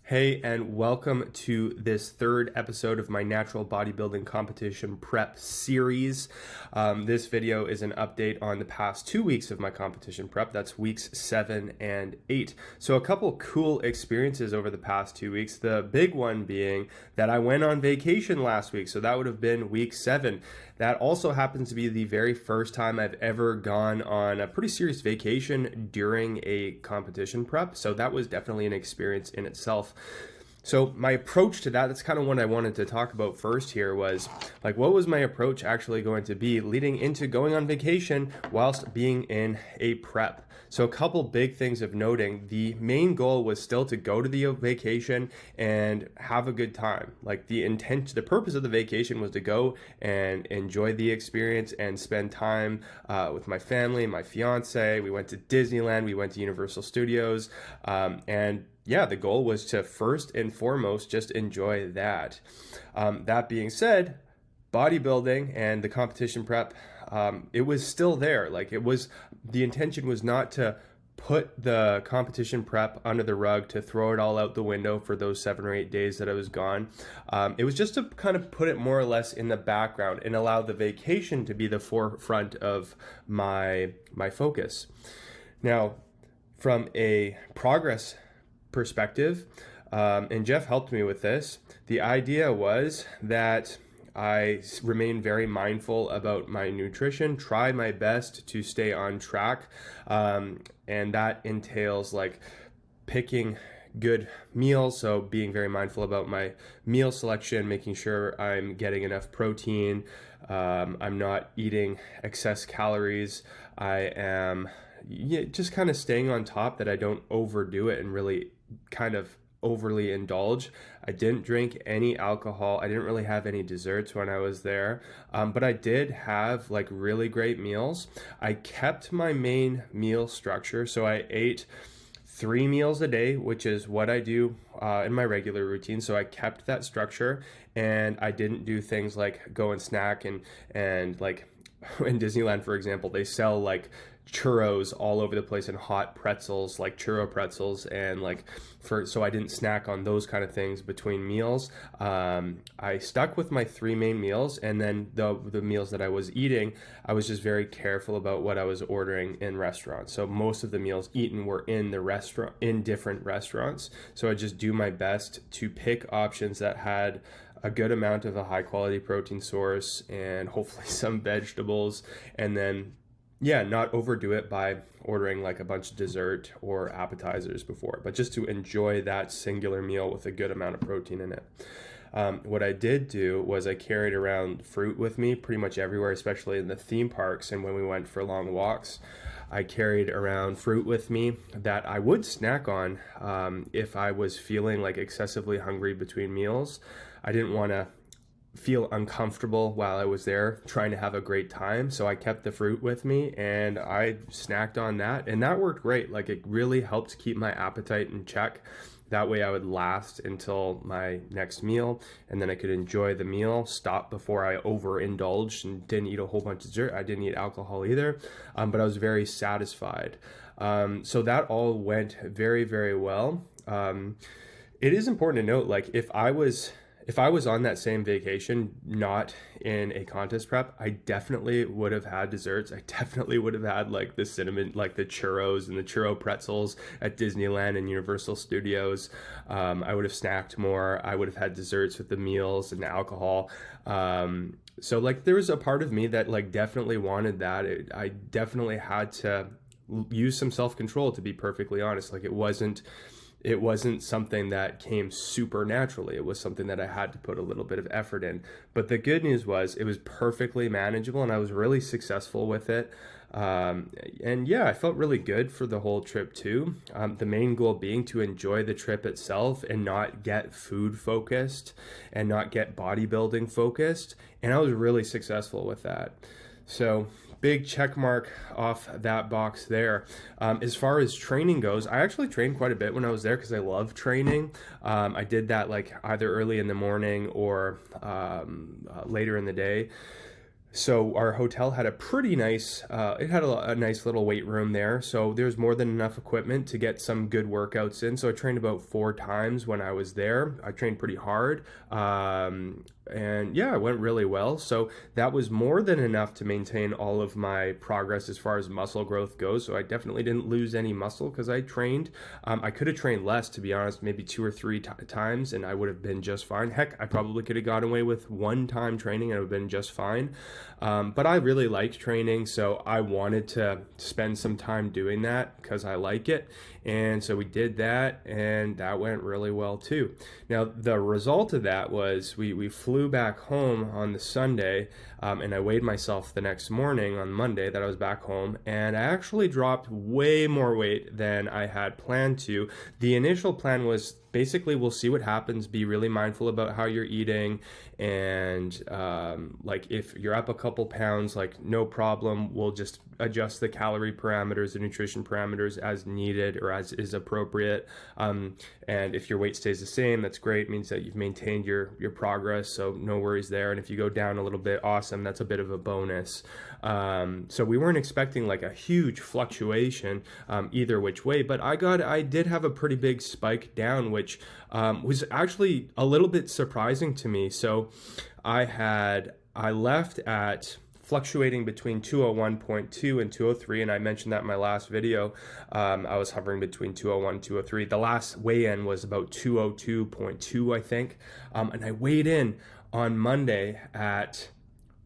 Hey, and welcome to this third episode of my natural bodybuilding competition prep series. This video is an update on the past 2 weeks of my competition prep. That's weeks 7 and 8. So a couple cool experiences over the past 2 weeks. The big one being that I went on vacation last week. So that would have been week 7. That also happens to be the very first time I've ever gone on a pretty serious vacation during a competition prep. So that was definitely an experience in itself. So my approach to that's kind of what I wanted to talk about first here was like, what was my approach actually going to be leading into going on vacation whilst being in a prep? So a couple big things of noting. The main goal was still to go to the vacation and have a good time. Like the purpose of the vacation was to go and enjoy the experience and spend time with my family, my fiance. We went to Disneyland, we went to Universal Studios, and yeah, the goal was to first and foremost just enjoy that. That being said, bodybuilding and the competition prep, it was still there. The intention was not to put the competition prep under the rug, to throw it all out the window for those 7 or 8 days that I was gone. It was just to kind of put it more or less in the background and allow the vacation to be the forefront of my focus. Now, from a progress perspective, and Jeff helped me with this. The idea was that I remain very mindful about my nutrition, try my best to stay on track, and that entails like picking good meals, so being very mindful about my meal selection, making sure I'm getting enough protein, I'm not eating excess calories, I am just kind of staying on top that I don't overdo it and really kind of overly indulge. I didn't drink any alcohol. I didn't really have any desserts when I was there, but I did have like really great meals. I kept my main meal structure, so I ate 3 meals a day, which is what I do in my regular routine. So I kept that structure, and I didn't do things like go and snack and like in Disneyland, for example, they sell like churros all over the place and hot pretzels, like churro pretzels, and so I didn't snack on those kind of things between meals. I stuck with my 3 main meals, and then the meals that I was eating, I was just very careful about what I was ordering in restaurants. So most of the meals eaten were in different restaurants. So I just do my best to pick options that had a good amount of a high quality protein source and hopefully some vegetables, and then not overdo it by ordering like a bunch of dessert or appetizers before, but just to enjoy that singular meal with a good amount of protein in it. What I did do was I carried around fruit with me pretty much everywhere, especially in the theme parks and when we went for long walks. I carried around fruit with me that I would snack on if I was feeling like excessively hungry between meals. I didn't want to feel uncomfortable while I was there trying to have a great time, so I kept the fruit with me and I snacked on that, and that worked great. Like it really helped keep my appetite in check. That way I would last until my next meal, and then I could enjoy the meal, stop before I overindulged and didn't eat a whole bunch of dessert. I didn't eat alcohol either, but I was very satisfied. So that all went very, very well. It is important to note, like if I was on that same vacation, not in a contest prep, I definitely would have had desserts. I definitely would have had like the cinnamon, like the churros and the churro pretzels at Disneyland and Universal Studios. I would have snacked more. I would have had desserts with the meals and the alcohol. So like there was a part of me that like definitely wanted that. I definitely had to use some self-control, to be perfectly honest. Like it wasn't something that came super naturally. It was something that I had to put a little bit of effort in. But the good news was it was perfectly manageable, and I was really successful with it. And yeah, I felt really good for the whole trip too. The main goal being to enjoy the trip itself and not get food focused and not get bodybuilding focused. And I was really successful with that. So big check mark off that box there. As far as training goes, I actually trained quite a bit when I was there because I love training. I did that like either early in the morning or later in the day. So our hotel had a pretty nice, it had a nice little weight room there. So there's more than enough equipment to get some good workouts in. So I trained about 4 times when I was there. I trained pretty hard. And yeah, it went really well. So that was more than enough to maintain all of my progress as far as muscle growth goes. So I definitely didn't lose any muscle because I trained. I could have trained less, to be honest, maybe 2 or 3 times, and I would have been just fine. Heck, I probably could have gotten away with 1 time training and it would have been just fine. But I really liked training, so I wanted to spend some time doing that because I like it. And so we did that, and that went really well too. Now, the result of that was we flew back home on the Sunday, and I weighed myself the next morning on Monday that I was back home, and I actually dropped way more weight than I had planned to. The initial plan was basically, we'll see what happens, be really mindful about how you're eating, and like if you're up a couple pounds, like no problem, we'll just adjust the calorie parameters, the nutrition parameters as needed or as is appropriate. And if your weight stays the same, that's great. It means that you've maintained your progress, so no worries there. And if you go down a little bit, awesome, that's a bit of a bonus. So we weren't expecting like a huge fluctuation either which way, but I did have a pretty big spike down, which was actually a little bit surprising to me. So I left at fluctuating between 201.2 and 203, and I mentioned that in my last video. I was hovering between 201 and 203. The last weigh-in was about 202.2, I think, and I weighed in on Monday at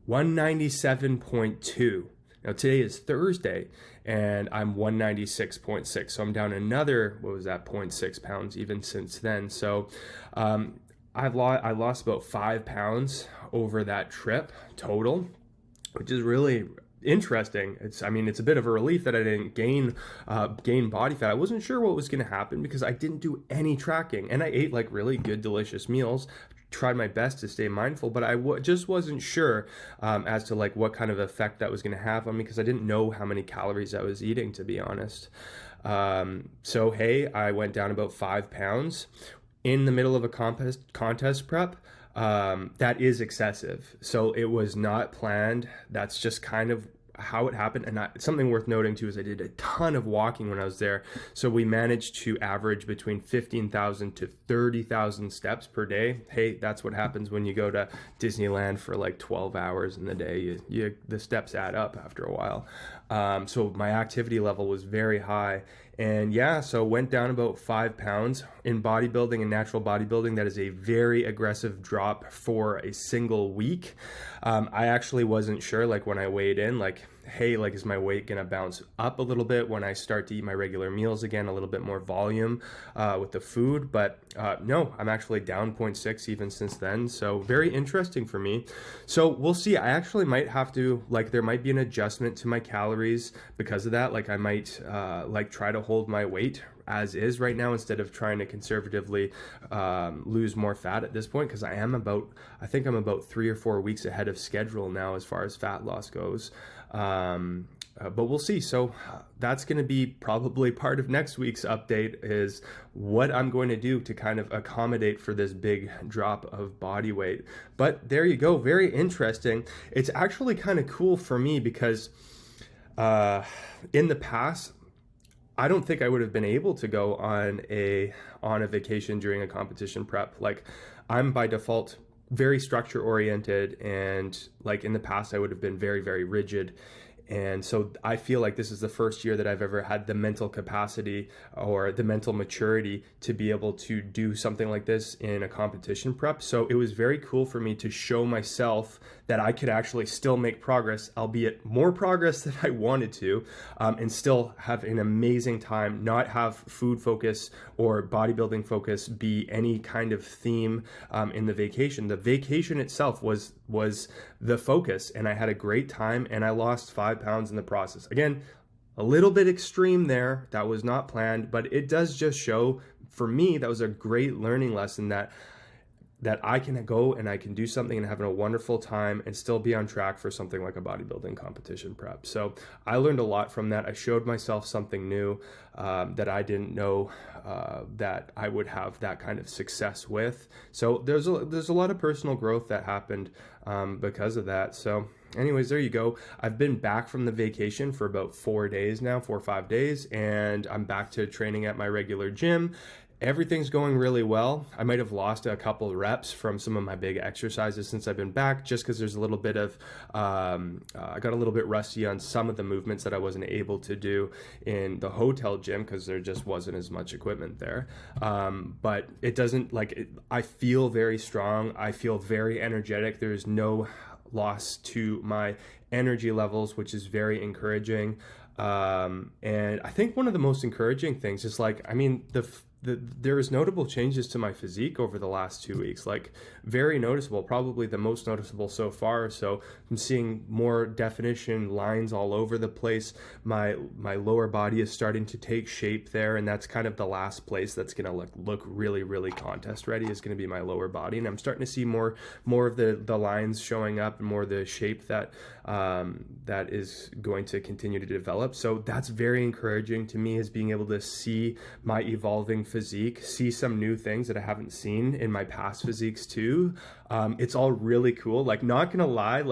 197.2. Now today is Thursday, and I'm 196.6, so I'm down another, what was that, 0.6 pounds even since then. So I lost about 5 pounds over that trip total, which is really interesting. It's a bit of a relief that I didn't gain body fat. I wasn't sure what was going to happen because I didn't do any tracking, and I ate like really good, delicious meals. Tried my best to stay mindful, but I just wasn't sure as to like what kind of effect that was going to have on me because I didn't know how many calories I was eating, to be honest. So hey, I went down about 5 pounds in the middle of a contest prep. That is excessive. So it was not planned. That's just kind of how it happened. And something worth noting too is I did a ton of walking when I was there. So we managed to average between 15,000 to 30,000 steps per day. Hey, that's what happens when you go to Disneyland for like 12 hours in the day. The steps add up after a while. So my activity level was very high. And yeah, so went down about 5 pounds. In bodybuilding and natural bodybuilding, that is a very aggressive drop for a single week. I actually wasn't sure, like when I weighed in, like, hey, like, is my weight gonna bounce up a little bit when I start to eat my regular meals again, a little bit more volume with the food? But no, I'm actually down 0.6 even since then. So very interesting for me. So we'll see. I actually might have to, like, there might be an adjustment to my calories because of that. Like I might like try to hold my weight as is right now instead of trying to conservatively lose more fat at this point, because I think I'm about 3 or 4 weeks ahead of schedule now as far as fat loss goes. But we'll see. So that's going to be probably part of next week's update, is what I'm going to do to kind of accommodate for this big drop of body weight. But there you go. Very interesting. It's actually kind of cool for me because in the past, I don't think I would have been able to go on a vacation during a competition prep. Like, I'm by default very structure oriented, and like in the past I would have been very, very rigid. And so I feel like this is the first year that I've ever had the mental capacity or the mental maturity to be able to do something like this in a competition prep. So it was very cool for me to show myself that I could actually still make progress, albeit more progress than I wanted to, and still have an amazing time, not have food focus or bodybuilding focus be any kind of theme in the vacation. The vacation itself was the focus, and I had a great time, and I lost 5 pounds in the process. Again, a little bit extreme there. That was not planned, but it does just show, for me, that was a great learning lesson that I can go and I can do something and have a wonderful time and still be on track for something like a bodybuilding competition prep. So I learned a lot from that. I showed myself something new that I didn't know that I would have that kind of success with. So there's a lot of personal growth that happened because of that. So anyways, there you go. I've been back from the vacation for about 4 days now, 4 or 5 days, and I'm back to training at my regular gym. Everything's going really well. I might have lost a couple of reps from some of my big exercises since I've been back, just because there's a little bit of, I got a little bit rusty on some of the movements that I wasn't able to do in the hotel gym because there just wasn't as much equipment there. But it doesn't, I feel very strong. I feel very energetic. There's no loss to my energy levels, which is very encouraging. And I think one of the most encouraging things is there is notable changes to my physique over the last 2 weeks, very noticeable, probably the most noticeable so far. So I'm seeing more definition, lines all over the place. My lower body is starting to take shape there, and that's kind of the last place that's going to look really, really contest ready is going to be my lower body. And I'm starting to see more of the lines showing up and more of the shape that is going to continue to develop. So that's very encouraging to me, is being able to see my evolving physique, see some new things that I haven't seen in my past physiques too. It's all really cool. Not gonna lie,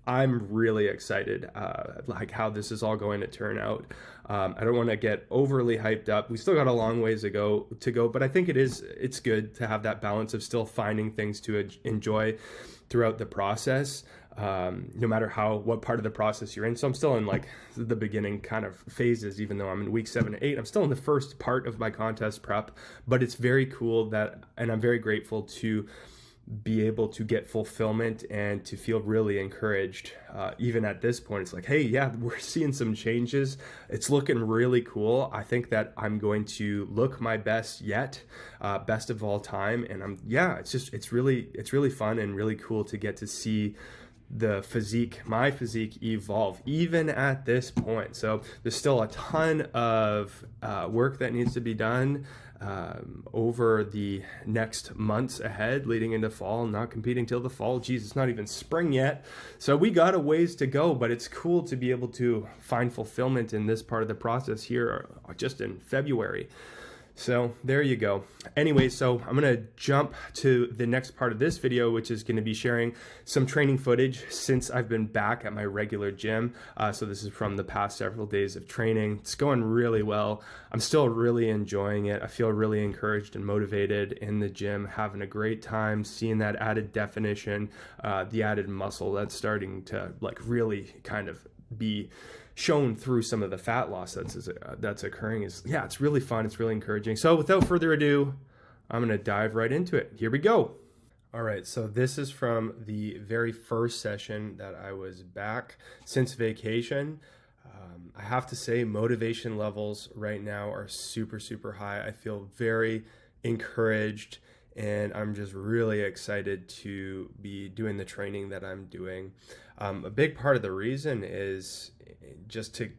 I'm really excited how this is all going to turn out. I don't want to get overly hyped up. We still got a long ways to go, but I think it's good to have that balance of still finding things to enjoy throughout the process, no matter what part of the process you're in. So I'm still in the beginning kind of phases, even though I'm in week 7 to 8. I'm still in the first part of my contest prep, but it's very cool and I'm very grateful to be able to get fulfillment and to feel really encouraged. Even at this point, it's hey, yeah, we're seeing some changes. It's looking really cool. I think that I'm going to look my best yet, best of all time. And it's really fun and really cool to get to see my physique evolve even at this point. So there's still a ton of work that needs to be done over the next months ahead leading into fall. Not competing till the fall. Geez, it's not even spring yet. So we got a ways to go, but it's cool to be able to find fulfillment in this part of the process here just in February. So there you go. Anyway, so I'm going to jump to the next part of this video, which is going to be sharing some training footage since I've been back at my regular gym. So this is from the past several days of training. It's going really well. I'm still really enjoying it. I feel really encouraged and motivated in the gym, having a great time, seeing that added definition, the added muscle that's starting to really kind of be shown through some of the fat loss that's occurring. It's really fun. It's really encouraging. So without further ado, I'm going to dive right into it. Here we go. All right, so this is from the very first session that I was back since vacation. I have to say motivation levels right now are super, super high. I feel very encouraged, and I'm just really excited to be doing the training that I'm doing. A big part of the reason is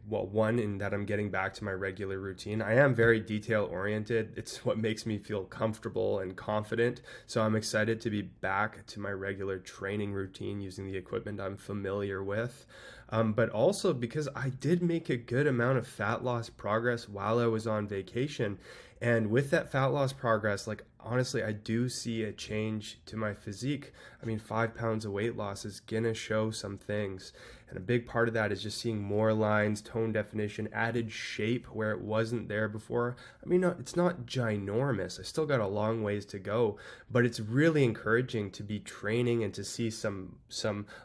one, in that I'm getting back to my regular routine. I am very detail oriented. It's what makes me feel comfortable and confident. So I'm excited to be back to my regular training routine using the equipment I'm familiar with. But also because I did make a good amount of fat loss progress while I was on vacation. And with that fat loss progress, honestly, I do see a change to my physique. 5 pounds of weight loss is gonna show some things. And a big part of that is just seeing more lines, tone definition, added shape where it wasn't there before. It's not ginormous. I still got a long ways to go, but it's really encouraging to be training and to see some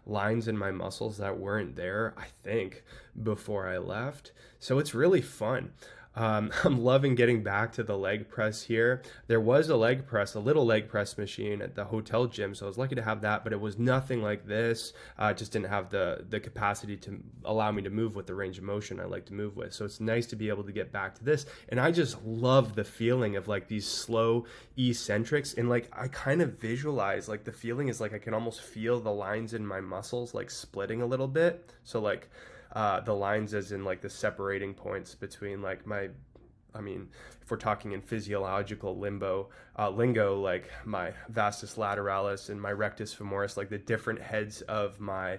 lines in my muscles that weren't there, I think, before I left. So it's really fun. I'm loving getting back to the leg press here. There was a little leg press machine at the hotel gym, so I was lucky to have that, but it was nothing like this. It just didn't have the capacity to allow me to move with the range of motion I like to move with. So it's nice to be able to get back to this. And I just love the feeling of these slow eccentrics. And I kind of visualize, the feeling is I can almost feel the lines in my muscles splitting a little bit. So the lines as in the separating points between if we're talking in physiological lingo, my vastus lateralis and my rectus femoris, the different heads of my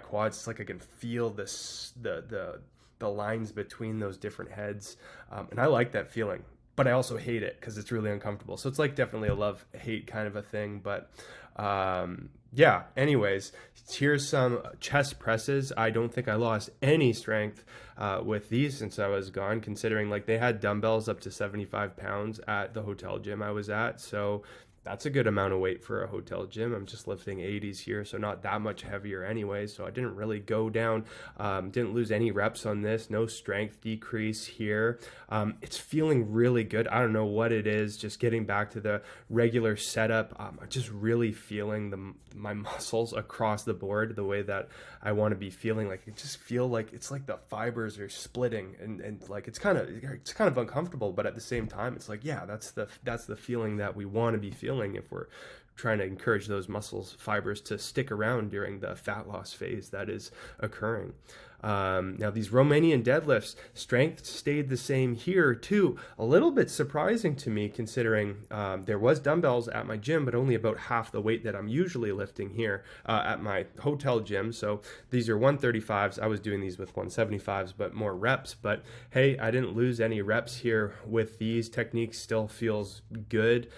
quads. It's I can feel the lines between those different heads, and I like that feeling. but I also hate it because it's really uncomfortable. So it's like definitely a love-hate kind of a thing. But yeah, anyways, here's some chest presses. I don't think I lost any strength with these since I was gone, considering like they had dumbbells up to 75 pounds at the hotel gym I was at. So that's a good amount of weight for a hotel gym. I'm just lifting 80s here, so not that much heavier anyway. So I didn't really go down, didn't lose any reps on this, no strength decrease here. It's feeling really good. I don't know what it is, just getting back to the regular setup. I'm just really feeling my muscles across the board the way that I want to be feeling. Like, I just feel like it's like the fibers are splitting, and like it's kind of uncomfortable, but at the same time it's like, yeah, that's the feeling that we want to be feeling if we're trying to encourage those muscles fibers to stick around during the fat loss phase that is occurring. Now these Romanian deadlifts, strength stayed the same here too. A little bit surprising to me considering there was dumbbells at my gym, but only about half the weight that I'm usually lifting here at my hotel gym. So these are 135s. I was doing these with 175s, but more reps. But hey, I didn't lose any reps here with these. Techniques still feels good.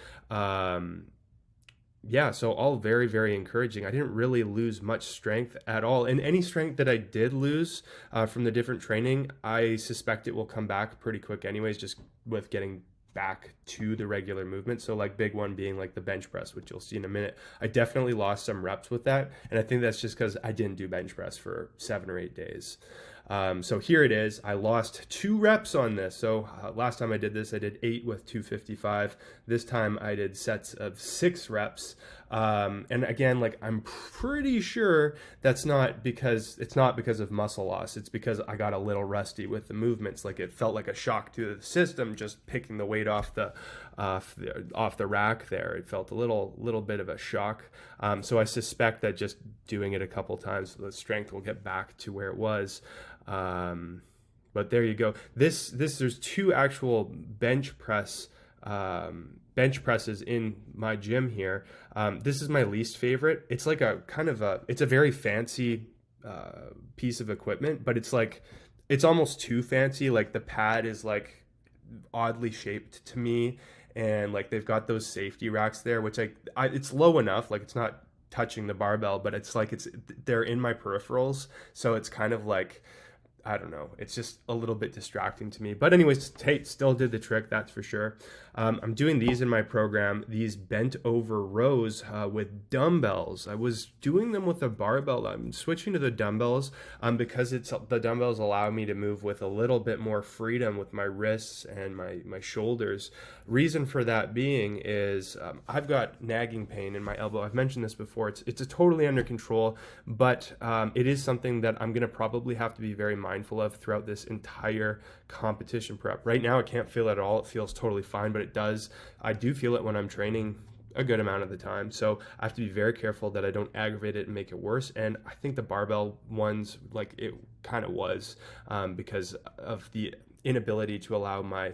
Yeah, so all very, very encouraging. I didn't really lose much strength at all. And any strength that I did lose from the different training, I suspect it will come back pretty quick anyways, just with getting back to the regular movement. So like big one being like the bench press, which you'll see in a minute. I definitely lost some reps with that. And I think that's just because I didn't do bench press for 7 or 8 days. So here it is. I lost 2 reps on this. So last time I did this, I did 8 with 255. This time I did sets of 6 reps. And again, like I'm pretty sure that's not because of muscle loss. It's because I got a little rusty with the movements. Like it felt like a shock to the system just picking the weight off the rack there. It felt a little bit of a shock. So I suspect that just doing it a couple times, the strength will get back to where it was. But there you go. There's 2 actual bench presses in my gym here. This is my least favorite. It's like it's a very fancy piece of equipment, but it's almost too fancy. Like the pad is like oddly shaped to me, and like they've got those safety racks there, which it's low enough, like it's not touching the barbell, but they're in my peripherals, so it's kind of like, I don't know, it's just a little bit distracting to me. But anyways, hey, still did the trick, that's for sure. I'm doing these in my program, these bent over rows with dumbbells. I was doing them with a barbell. I'm switching to the dumbbells because the dumbbells allow me to move with a little bit more freedom with my wrists and my shoulders. Reason for that being is I've got nagging pain in my elbow. I've mentioned this before. It's totally under control, but it is something that I'm going to probably have to be very mindful of throughout this entire competition prep. Right now, I can't feel it at all. It feels totally fine, but I do feel it when I'm training a good amount of the time. So I have to be very careful that I don't aggravate it and make it worse. And I think the barbell ones, like it kind of was because of the inability to allow my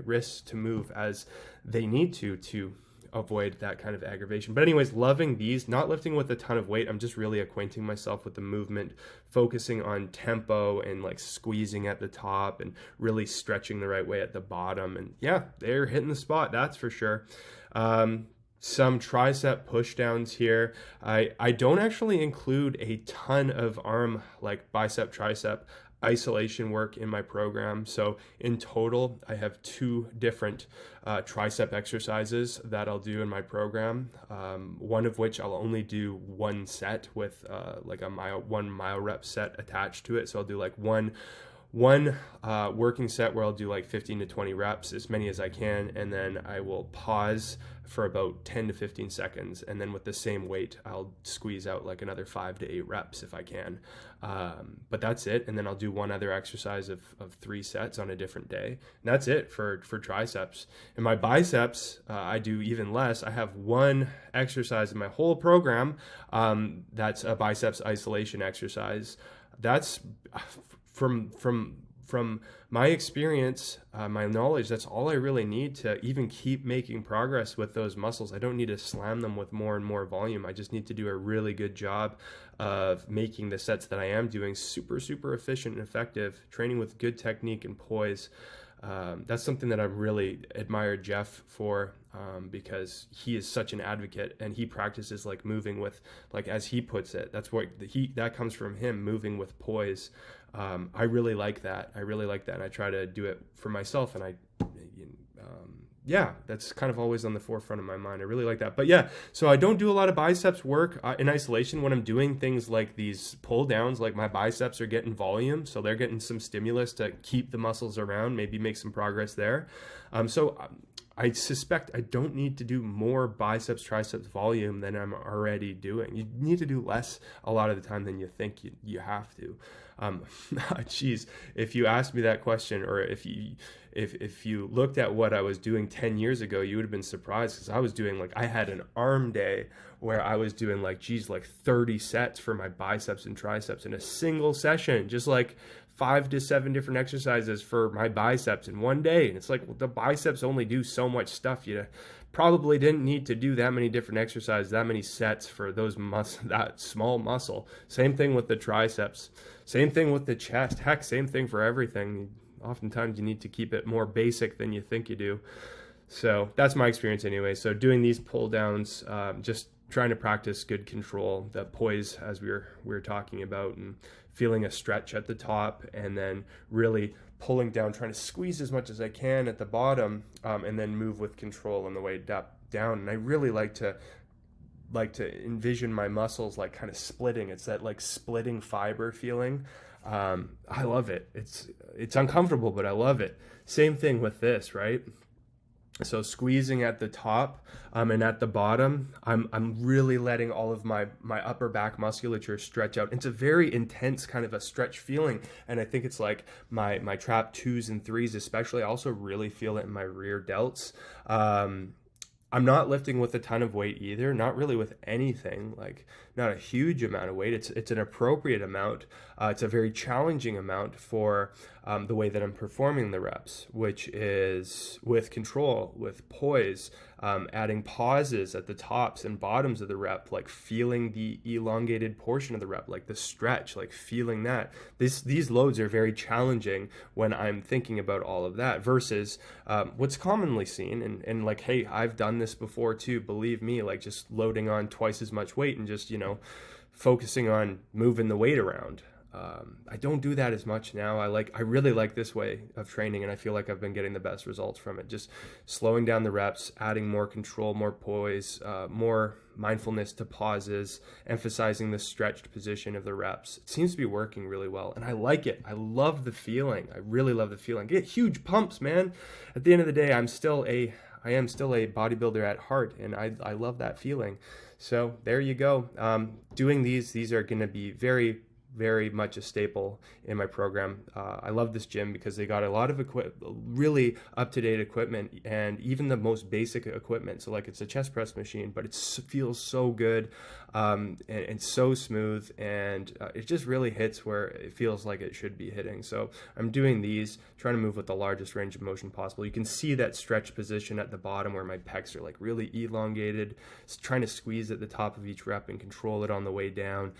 wrists to move as they need to avoid that kind of aggravation. But anyways, loving these, not lifting with a ton of weight. I'm just really acquainting myself with the movement, focusing on tempo and like squeezing at the top and really stretching the right way at the bottom. And yeah, they're hitting the spot, that's for sure. Some tricep push downs here. I don't actually include a ton of arm, like bicep, tricep isolation work in my program. So in total, I have 2 different tricep exercises that I'll do in my program. One of which I'll only do 1 set with like a 1 mile rep set attached to it. So I'll do like one working set where I'll do like 15 to 20 reps, as many as I can, and then I will pause for about 10 to 15 seconds, and then with the same weight I'll squeeze out like another 5 to 8 reps if I can. But that's it, and then I'll do one other exercise of 3 sets on a different day, and that's it for triceps. In my biceps, I do even less. I have 1 exercise in my whole program that's a biceps isolation exercise. That's from my experience, my knowledge, that's all I really need to even keep making progress with those muscles. I don't need to slam them with more and more volume. I just need to do a really good job of making the sets that I am doing super, super efficient and effective, training with good technique and poise. That's something that I really admire Jeff for, because he is such an advocate, and he practices like moving with, like, as he puts it, that's what that comes from him, moving with poise. I really like that. And I try to do it for myself, and yeah, that's kind of always on the forefront of my mind. I really like that. But yeah, so I don't do a lot of biceps work in isolation. When I'm doing things like these pull downs, like my biceps are getting volume, so they're getting some stimulus to keep the muscles around, maybe make some progress there. I suspect I don't need to do more biceps, triceps volume than I'm already doing. You need to do less a lot of the time than you think you have to. Geez, if you asked me that question, or if you looked at what I was doing 10 years ago, you would have been surprised, because I was doing, like, I had an arm day where I was doing like 30 sets for my biceps and triceps in a single session, just like 5 to 7 different exercises for my biceps in one day. And it's like, well, the biceps only do so much stuff. You probably didn't need to do that many different exercises, that many sets for that small muscle. Same thing with the triceps, same thing with the chest, heck, same thing for everything. Oftentimes you need to keep it more basic than you think you do. So that's my experience anyway. So doing these pull downs, just trying to practice good control, that poise, as we were talking about, and feeling a stretch at the top, and then really pulling down, trying to squeeze as much as I can at the bottom, and then move with control on the way down. And I really like to envision my muscles like kind of splitting. It's that like splitting fiber feeling. I love it. It's uncomfortable, but I love it. Same thing with this, right? So squeezing at the top, and at the bottom, I'm really letting all of my upper back musculature stretch out. It's a very intense kind of a stretch feeling, and I think it's like my trap 2s and 3s especially. I also really feel it in my rear delts. I'm not lifting with a ton of weight either, not really with anything, like not a huge amount of weight. It's an appropriate amount. It's a very challenging amount for the way that I'm performing the reps, which is with control, with poise, adding pauses at the tops and bottoms of the rep, like feeling the elongated portion of the rep, like the stretch, like feeling that. These loads are very challenging when I'm thinking about all of that, versus what's commonly seen, and like, hey, I've done this before too, believe me, like just loading on twice as much weight and just, focusing on moving the weight around. I don't do that as much now. I really like this way of training, and I feel like I've been getting the best results from it. Just slowing down the reps, adding more control, more poise, more mindfulness to pauses, emphasizing the stretched position of the reps. It seems to be working really well, and I like it. I love the feeling. I really love the feeling. Get huge pumps, man. At the end of the day, I am still a bodybuilder at heart, and I love that feeling. So there you go. Doing these are going to be very, very much a staple in my program. I love this gym because they got a lot of really up-to-date equipment, and even the most basic equipment. So like, it's a chest press machine, but it feels so good, and so smooth, and it just really hits where it feels like it should be hitting. So I'm doing these, trying to move with the largest range of motion possible. You can see that stretch position at the bottom where my pecs are like really elongated, trying to squeeze at the top of each rep and control it on the way down.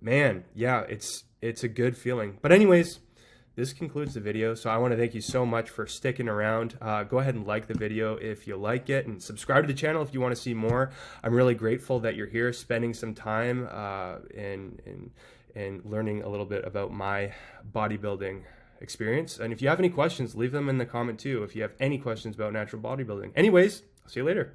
Man, yeah, it's a good feeling. But anyways, this concludes the video. So I want to thank you so much for sticking around. Go ahead and like the video if you like it, and subscribe to the channel if you want to see more. I'm really grateful that you're here, spending some time and learning a little bit about my bodybuilding experience. And if you have any questions, leave them in the comment too, if you have any questions about natural bodybuilding. Anyways, I'll see you later.